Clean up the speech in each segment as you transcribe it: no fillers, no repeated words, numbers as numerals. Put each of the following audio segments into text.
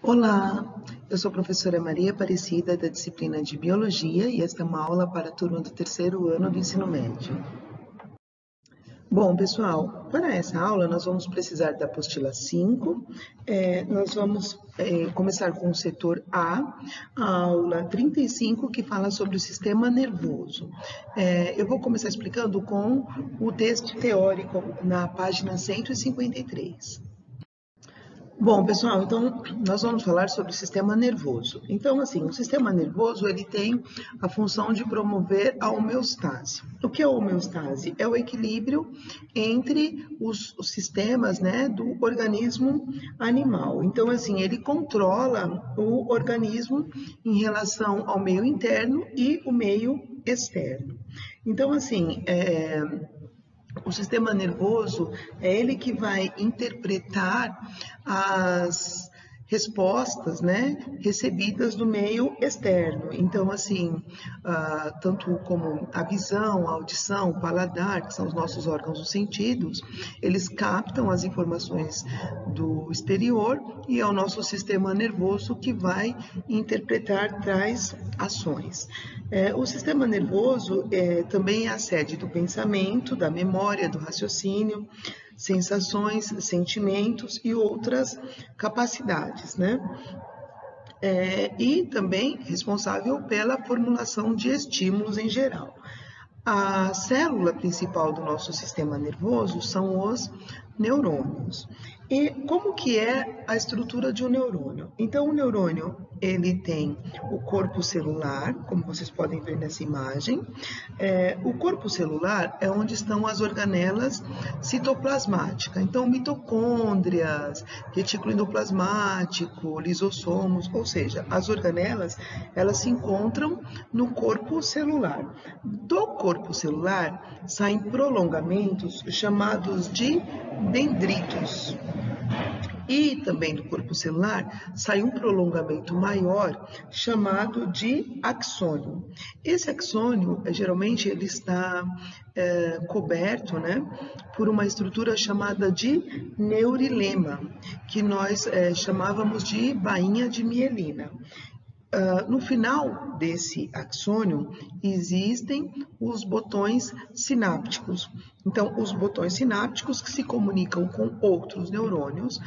Olá, eu sou a professora Maria Aparecida da disciplina de Biologia e esta é uma aula para a turma do terceiro ano do ensino médio. Bom, pessoal, para essa aula nós vamos precisar da apostila 5, nós vamos começar com o setor A aula 35, que fala sobre o sistema nervoso. Eu vou começar explicando com o texto teórico na página 153. Bom, pessoal, então nós vamos falar sobre o sistema nervoso. Então, assim, o sistema nervoso ele tem a função de promover a homeostase. O que é a homeostase? É o equilíbrio entre os sistemas, né, do organismo animal. Então, assim, ele controla o organismo em relação ao meio interno e o meio externo. Então, assim, o sistema nervoso é ele que vai interpretar as respostas, né, recebidas do meio externo. Então, assim, tanto como a visão, a audição, o paladar, que são os nossos órgãos dos sentidos, eles captam as informações do exterior e é o nosso sistema nervoso que vai interpretar tais ações. O sistema nervoso também é a sede do pensamento, da memória, do raciocínio, sensações, sentimentos e outras capacidades, né? E também responsável pela formulação de estímulos em geral. A célula principal do nosso sistema nervoso são os neurônios. E como que é a estrutura de um neurônio? Então, o neurônio, ele tem o corpo celular, como vocês podem ver nessa imagem. O corpo celular é onde estão as organelas citoplasmáticas. Então, mitocôndrias, retículo endoplasmático, lisossomos, ou seja, as organelas, elas se encontram no corpo celular. Do corpo celular saem prolongamentos chamados de dendritos. E também do corpo celular sai um prolongamento maior chamado de axônio. Esse axônio, geralmente, ele está coberto, né, por uma estrutura chamada de neurilema, que nós chamávamos de bainha de mielina. No final desse axônio existem os botões sinápticos. Então, os botões sinápticos que se comunicam com outros neurônios,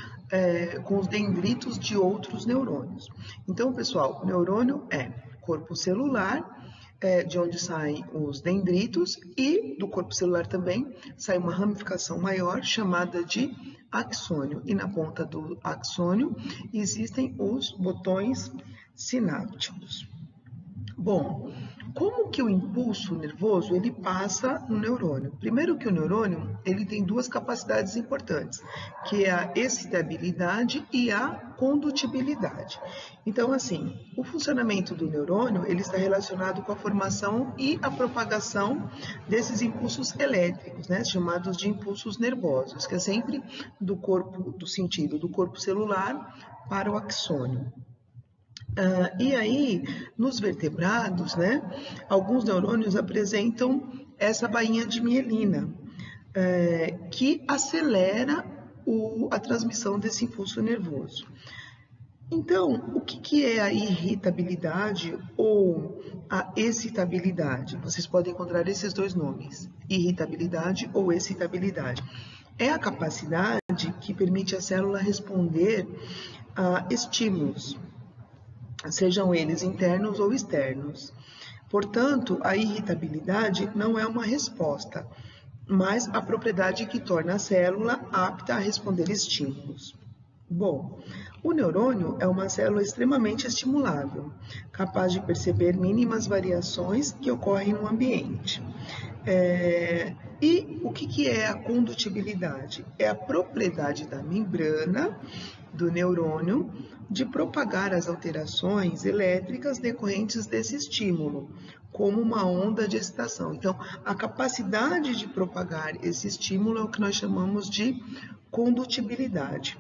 com os dendritos de outros neurônios. Então, pessoal, neurônio é corpo celular, de onde saem os dendritos, e do corpo celular também sai uma ramificação maior chamada de axônio. E na ponta do axônio existem os botões sinápticos. Bom, como que o impulso nervoso ele passa no neurônio? Primeiro que o neurônio ele tem duas capacidades importantes, que é a excitabilidade e a condutibilidade. Então, assim, o funcionamento do neurônio ele está relacionado com a formação e a propagação desses impulsos elétricos, né, chamados de impulsos nervosos, que é sempre do corpo, do sentido do corpo celular para o axônio. E aí, nos vertebrados, né, alguns neurônios apresentam essa bainha de mielina, que acelera a transmissão desse impulso nervoso. Então, o que é a irritabilidade ou a excitabilidade? Vocês podem encontrar esses dois nomes, irritabilidade ou excitabilidade. É a capacidade que permite à célula responder a estímulos, sejam eles internos ou externos. Portanto, a irritabilidade não é uma resposta, mas a propriedade que torna a célula apta a responder estímulos. Bom, o neurônio é uma célula extremamente estimulável, capaz de perceber mínimas variações que ocorrem no ambiente. E o que é a condutibilidade? É a propriedade da membrana do neurônio de propagar as alterações elétricas decorrentes desse estímulo, como uma onda de excitação. Então, a capacidade de propagar esse estímulo é o que nós chamamos de condutibilidade.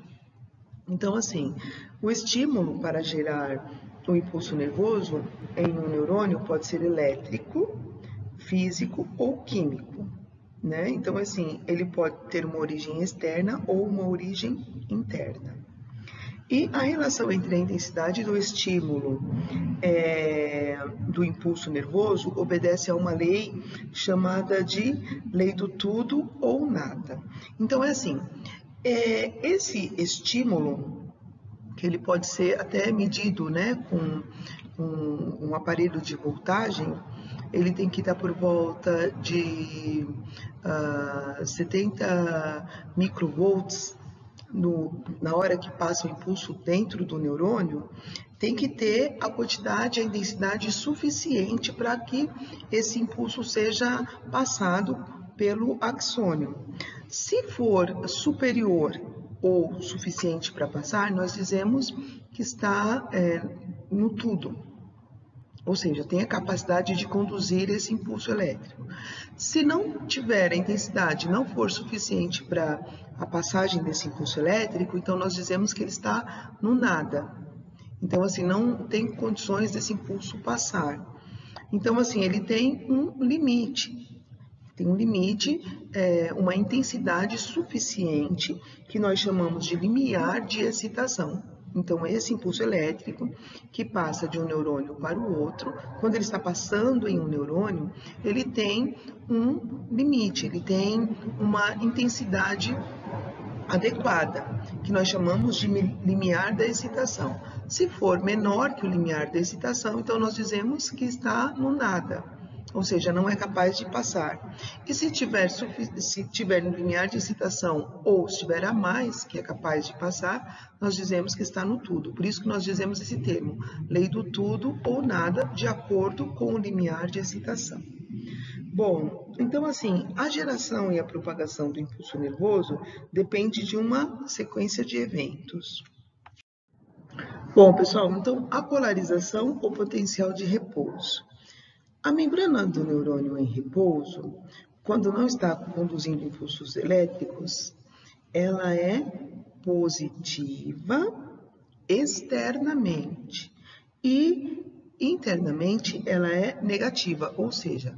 Então, assim, o estímulo para gerar o impulso nervoso em um neurônio pode ser elétrico, físico ou químico, né? Então, assim, ele pode ter uma origem externa ou uma origem interna. E a relação entre a intensidade do estímulo do impulso nervoso obedece a uma lei chamada de lei do tudo ou nada. Então, é assim, esse estímulo, que ele pode ser até medido, né, com um aparelho de voltagem, ele tem que estar por volta de 70 microvolts na hora que passa o impulso dentro do neurônio, tem que ter a quantidade, a intensidade suficiente para que esse impulso seja passado pelo axônio. Se for superior ou suficiente para passar, nós dizemos que está no tudo. Ou seja, tem a capacidade de conduzir esse impulso elétrico. Se não tiver a intensidade, não for suficiente para a passagem desse impulso elétrico, então nós dizemos que ele está no nada. Então, assim, não tem condições desse impulso passar. Então, assim, ele tem um limite. Tem um limite, uma intensidade suficiente, que nós chamamos de limiar de excitação. Então, esse impulso elétrico que passa de um neurônio para o outro, quando ele está passando em um neurônio, ele tem um limite, ele tem uma intensidade adequada, que nós chamamos de limiar da excitação. Se for menor que o limiar da excitação, então nós dizemos que está no nada, ou seja, não é capaz de passar. E se tiver no limiar de excitação ou se tiver a mais, que é capaz de passar, nós dizemos que está no tudo. Por isso que nós dizemos esse termo, lei do tudo ou nada, de acordo com o limiar de excitação. Bom, então assim, a geração e a propagação do impulso nervoso depende de uma sequência de eventos. Bom, pessoal, então a polarização ou potencial de repouso. A membrana do neurônio em repouso, quando não está conduzindo impulsos elétricos, ela é positiva externamente e internamente ela é negativa, ou seja,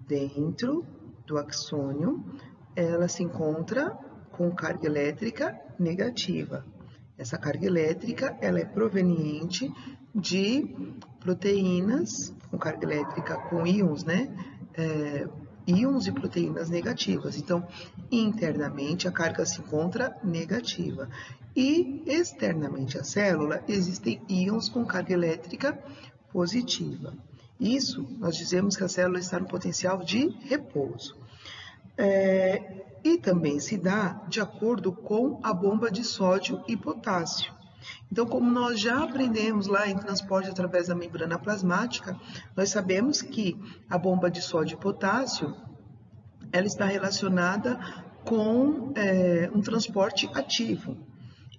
dentro do axônio ela se encontra com carga elétrica negativa. Essa carga elétrica ela é proveniente de proteínas com carga elétrica com íons, né? Íons e proteínas negativas. Então, internamente a carga se encontra negativa. E externamente à célula existem íons com carga elétrica positiva. Isso nós dizemos que a célula está no potencial de repouso. E também se dá de acordo com a bomba de sódio e potássio. Então, como nós já aprendemos lá em transporte através da membrana plasmática, nós sabemos que a bomba de sódio e potássio ela está relacionada com um transporte ativo.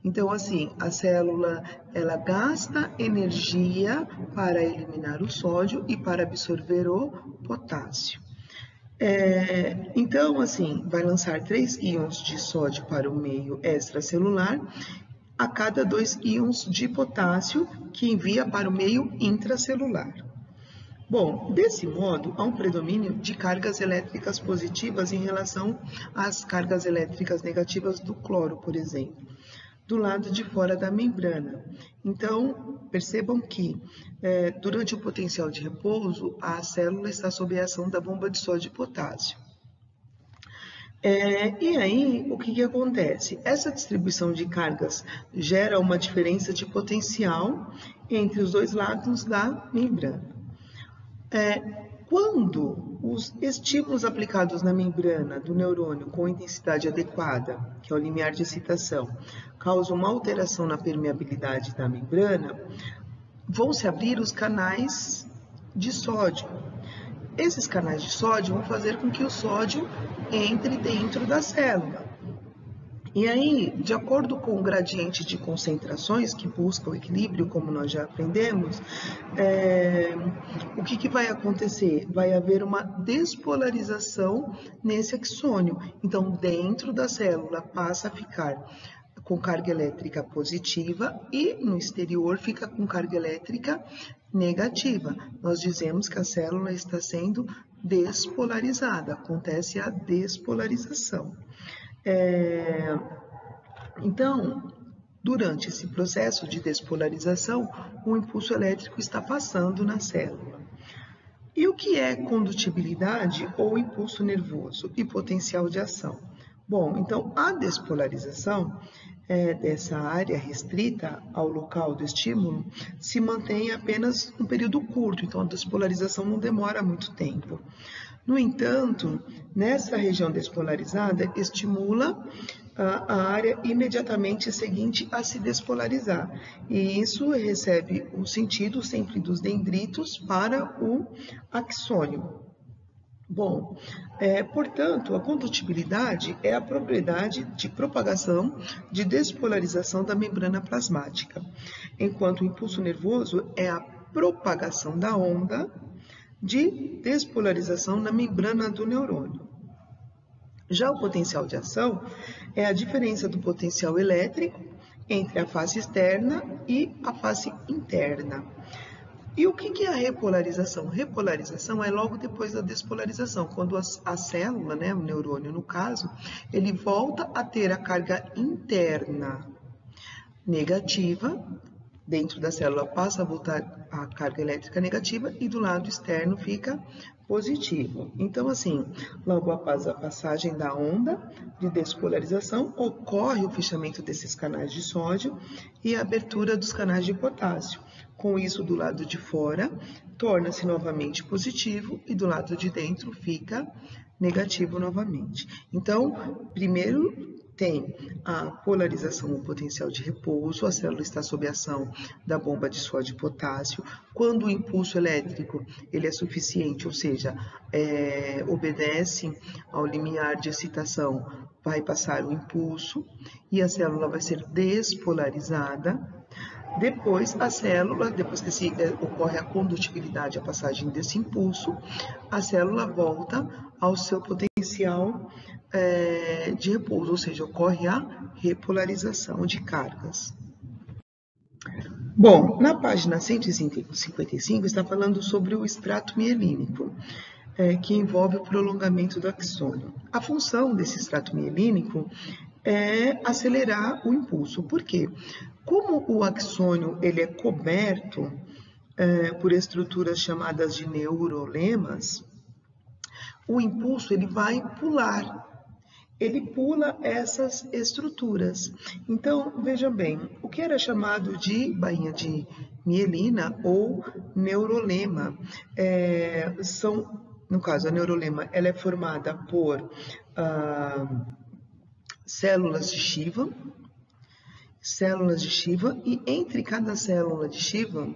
Então, assim, a célula ela gasta energia para eliminar o sódio e para absorver o potássio. Então, assim, vai lançar 3 íons de sódio para o meio extracelular a cada 2 íons de potássio que envia para o meio intracelular. Bom, desse modo, há um predomínio de cargas elétricas positivas em relação às cargas elétricas negativas do cloro, por exemplo, do lado de fora da membrana. Então, percebam que durante o potencial de repouso, a célula está sob a ação da bomba de sódio e potássio. E aí, o que acontece? Essa distribuição de cargas gera uma diferença de potencial entre os dois lados da membrana. Quando os estímulos aplicados na membrana do neurônio com intensidade adequada, que é o limiar de excitação, causam uma alteração na permeabilidade da membrana, vão se abrir os canais de sódio. Esses canais de sódio vão fazer com que o sódio entre dentro da célula. E aí, de acordo com o gradiente de concentrações que busca o equilíbrio, como nós já aprendemos, o que vai acontecer? Vai haver uma despolarização nesse axônio. Então, dentro da célula passa a ficar com carga elétrica positiva e no exterior fica com carga elétrica negativa. Nós dizemos que a célula está sendo despolarizada, acontece a despolarização. Então, Durante esse processo de despolarização, o impulso elétrico está passando na célula. E o que é condutibilidade ou impulso nervoso e potencial de ação? Bom, então a despolarização dessa área restrita ao local do estímulo se mantém apenas um período curto, então a despolarização não demora muito tempo. No entanto, nessa região despolarizada, estimula a área imediatamente seguinte a se despolarizar. E isso recebe o sentido sempre dos dendritos para o axônio. Bom, portanto, a condutibilidade é a propriedade de propagação de despolarização da membrana plasmática, enquanto o impulso nervoso é a propagação da onda de despolarização na membrana do neurônio. Já o potencial de ação é a diferença do potencial elétrico entre a face externa e a face interna. E o que é a repolarização? Repolarização é logo depois da despolarização, quando a célula, né, o neurônio no caso, ele volta a ter a carga interna negativa, dentro da célula passa a voltar a carga elétrica negativa e do lado externo fica positivo. Então, assim, logo após a passagem da onda de despolarização, ocorre o fechamento desses canais de sódio e a abertura dos canais de potássio. Com isso, do lado de fora, torna-se novamente positivo e do lado de dentro fica negativo novamente. Então, primeiro tem a polarização ou potencial de repouso, a célula está sob a ação da bomba de sódio e potássio. Quando o impulso elétrico ele é suficiente, ou seja, obedece ao limiar de excitação, vai passar o impulso e a célula vai ser despolarizada. Depois, a célula, depois que ocorre a condutibilidade, a passagem desse impulso, a célula volta ao seu potencial de repouso, ou seja, ocorre a repolarização de cargas. Bom, na página 155 está falando sobre o extrato mielínico, que envolve o prolongamento do axônio. A função desse extrato mielínico é acelerar o impulso. Por quê? Como o axônio ele é coberto por estruturas chamadas de neurolemas, o impulso ele vai pular. Ele pula essas estruturas. Então, veja bem, o que era chamado de bainha de mielina ou neurolema, no caso, a neurolema ela é formada por células de Shiva, e entre cada célula de Shiva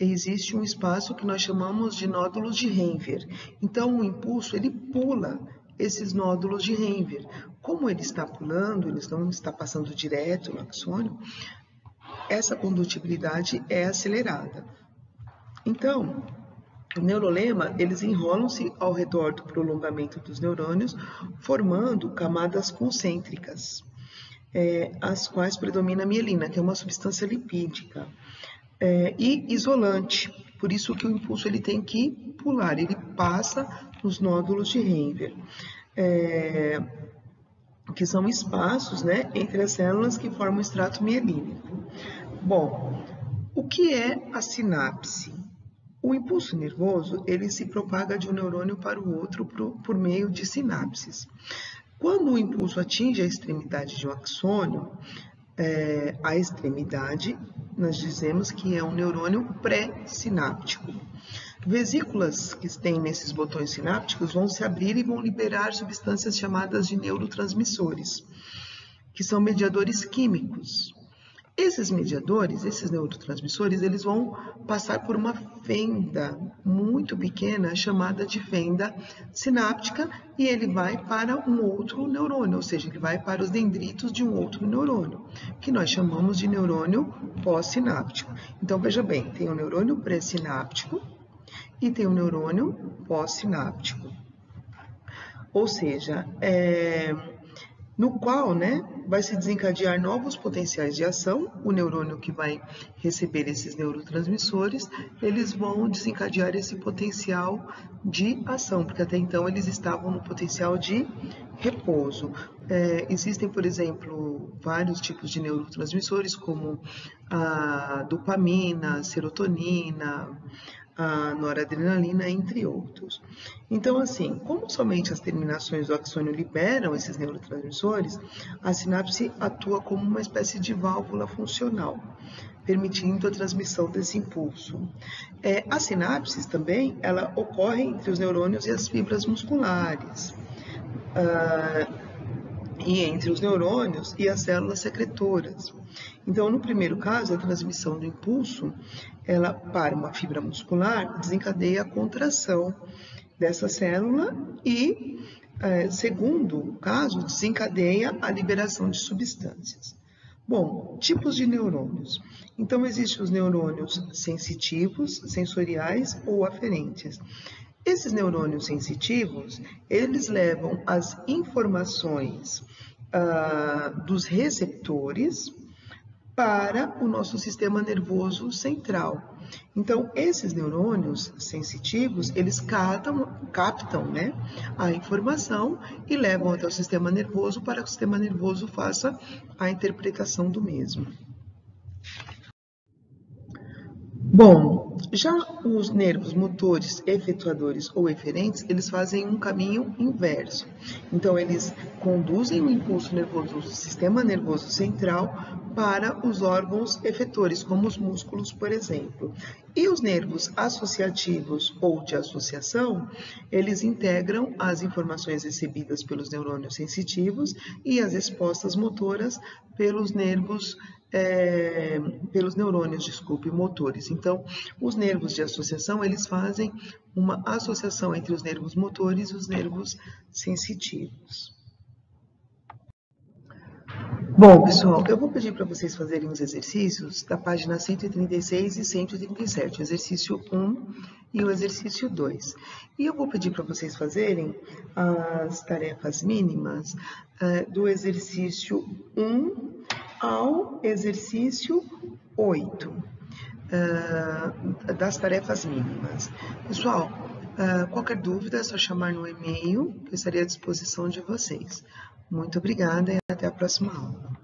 existe um espaço que nós chamamos de nódulos de Henver. Então, o impulso ele pula esses nódulos de Henver. Como ele está pulando, ele não está passando direto no axônio, essa condutibilidade é acelerada. Então, o neurolema, eles enrolam-se ao redor do prolongamento dos neurônios, formando camadas concêntricas, as quais predomina a mielina, que é uma substância lipídica, e isolante. Por isso que o impulso ele tem que pular, ele passa nos nódulos de Henver, que são espaços, né, entre as células que formam o extrato mielínico. Bom, o que é a sinapse? O impulso nervoso ele se propaga de um neurônio para o outro por meio de sinapses. Quando o impulso atinge a extremidade de um axônio, a extremidade, nós dizemos que é um neurônio pré-sináptico. Vesículas que tem nesses botões sinápticos vão se abrir e vão liberar substâncias chamadas de neurotransmissores, que são mediadores químicos. Esses mediadores, esses neurotransmissores, eles vão passar por uma fenda muito pequena chamada de fenda sináptica e ele vai para um outro neurônio, ou seja, ele vai para os dendritos de um outro neurônio, que nós chamamos de neurônio pós-sináptico. Então, veja bem, tem o neurônio pré-sináptico e tem o neurônio pós-sináptico. Ou seja, no qual, vai se desencadear novos potenciais de ação, o neurônio que vai receber esses neurotransmissores, eles vão desencadear esse potencial de ação, porque até então eles estavam no potencial de repouso. Existem, por exemplo, vários tipos de neurotransmissores, como a dopamina, a serotonina, a noradrenalina, entre outros. Então, assim, como somente as terminações do axônio liberam esses neurotransmissores, a sinapse atua como uma espécie de válvula funcional, permitindo a transmissão desse impulso. As sinapses também, ela ocorre entre os neurônios e as fibras musculares. E entre os neurônios e as células secretoras. Então, no primeiro caso, a transmissão do impulso, ela para uma fibra muscular, desencadeia a contração dessa célula e, segundo caso, desencadeia a liberação de substâncias. Bom, tipos de neurônios. Então, existem os neurônios sensitivos, sensoriais ou aferentes. Esses neurônios sensitivos, eles levam as informações dos receptores para o nosso sistema nervoso central. Então, esses neurônios sensitivos, eles captam, né, a informação e levam até o sistema nervoso para que o sistema nervoso faça a interpretação do mesmo. Bom, já os nervos motores, efetuadores ou eferentes, eles fazem um caminho inverso. Então, eles conduzem o impulso nervoso do sistema nervoso central para os órgãos efetores, como os músculos, por exemplo. E os nervos associativos ou de associação, eles integram as informações recebidas pelos neurônios sensitivos e as respostas motoras pelos neurônios, motores. Então, os nervos de associação, eles fazem uma associação entre os nervos motores e os nervos sensitivos. Bom, pessoal, eu vou pedir para vocês fazerem os exercícios da página 136 e 137, o exercício 1 e o exercício 2. E eu vou pedir para vocês fazerem as tarefas mínimas do exercício 1 ao exercício 8, das tarefas mínimas. Pessoal, qualquer dúvida é só chamar no e-mail, que eu estarei à disposição de vocês. Muito obrigada e até a próxima aula.